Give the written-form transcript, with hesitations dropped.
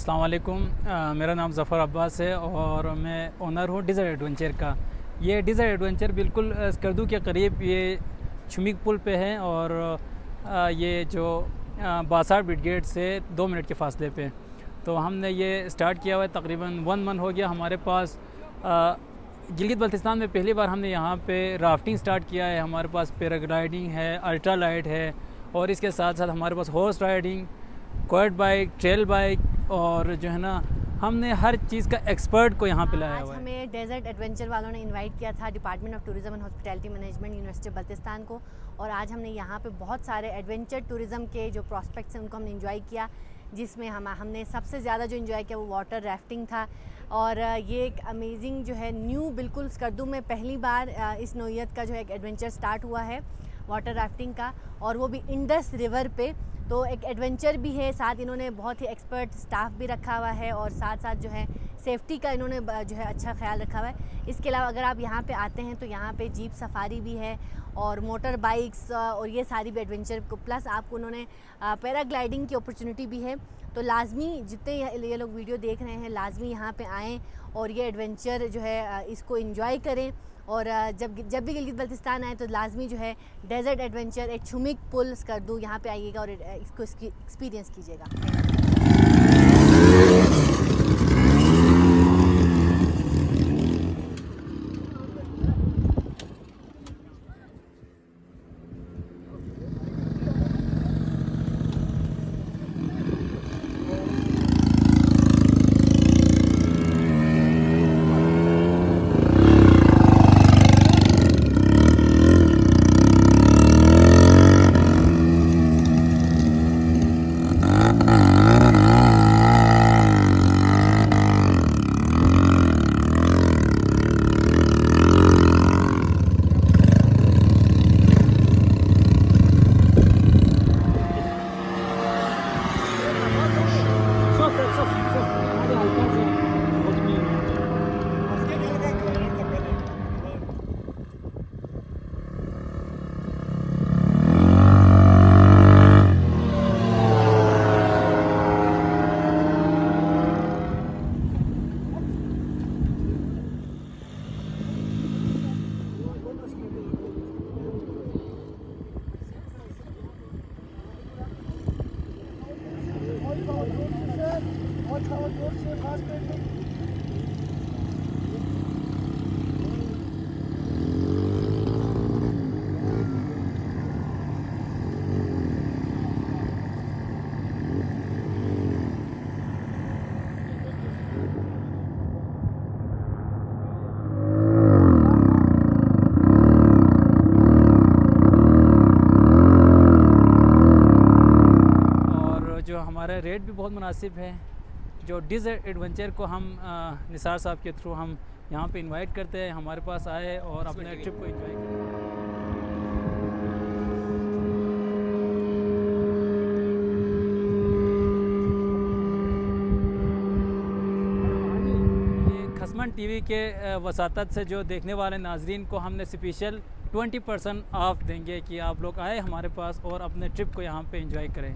अस्सलाम वालेकुम। मेरा नाम ज़फ़र अब्बास है और मैं ओनर हूँ डिज़ायर एडवेंचर का। ये डिज़ायर एडवेंचर बिल्कुल स्कर्दू के करीब ये शुमिक पुल पे है और ये जो बासार ब्रिगेड से 2 मिनट के फासले पे। तो हमने ये स्टार्ट किया हुआ है, तकरीबन 1 मंथ हो गया हमारे पास। गिलगित बल्तिस्तान में पहली बार हमने यहाँ पे राफ्टिंग स्टार्ट किया है। हमारे पास पैराग्लाइडिंग है, अल्ट्रा लाइट है और इसके साथ साथ हमारे पास horse riding, quad bike, trail bike और जो है ना हमने हर चीज़ का एक्सपर्ट को यहाँ पे लाया हुआ है। हमें डेजर्ट एडवेंचर वालों ने इनवाइट किया था department of tourism and hospitality management university Baltistan को, और आज हमने यहाँ पे बहुत सारे एडवेंचर टूरिज़म के जो प्रॉस्पेक्ट्स हैं उनको हमने इंजॉय किया, जिसमें हमने सबसे ज़्यादा जो इन्जॉय किया वो वाटर राफ्टिंग था। और ये एक अमेजिंग जो है न्यू बिल्कुल स्कर्दू में पहली बार इस नौइयत का जो है एक एडवेंचर स्टार्ट हुआ है वाटर राफ्टिंग का, और वो भी इंडस रिवर पे। तो एक एडवेंचर भी है, साथ इन्होंने बहुत ही एक्सपर्ट स्टाफ भी रखा हुआ है और साथ साथ जो है सेफ्टी का इन्होंने जो है अच्छा ख्याल रखा हुआ है। इसके अलावा अगर आप यहाँ पे आते हैं तो यहाँ पे जीप सफारी भी है और मोटर बाइक्स और ये सारी भी एडवेंचर को, प्लस आपको उन्होंने पैराग्लाइडिंग की अपॉर्चुनिटी भी है। तो लाजमी जितने ये लोग वीडियो देख रहे हैं लाजमी यहाँ पे आएँ और ये एडवेंचर जो है इसको एंजॉय करें। और जब भी गिलगित बल्तिस्तान आए तो लाजमी जो है डेजर्ट एडवेंचर एक शुमिक पुल स्कर्दू यहाँ पे आइएगा और इसको एक्सपीरियंस कीजिएगा। हमारा रेट भी बहुत मुनासिब है। जो डिज़र्ट एडवेंचर को हम निसार साहब के थ्रू हम यहाँ पे इनवाइट करते हैं, हमारे पास आए और अपने ट्रिप को एंजॉय करें। ये खसमन टीवी के वसातत से जो देखने वाले नाजरीन को हमने स्पेशल 20% ऑफ देंगे कि आप लोग आए हमारे पास और अपने ट्रिप को यहाँ पे एंजॉय करें।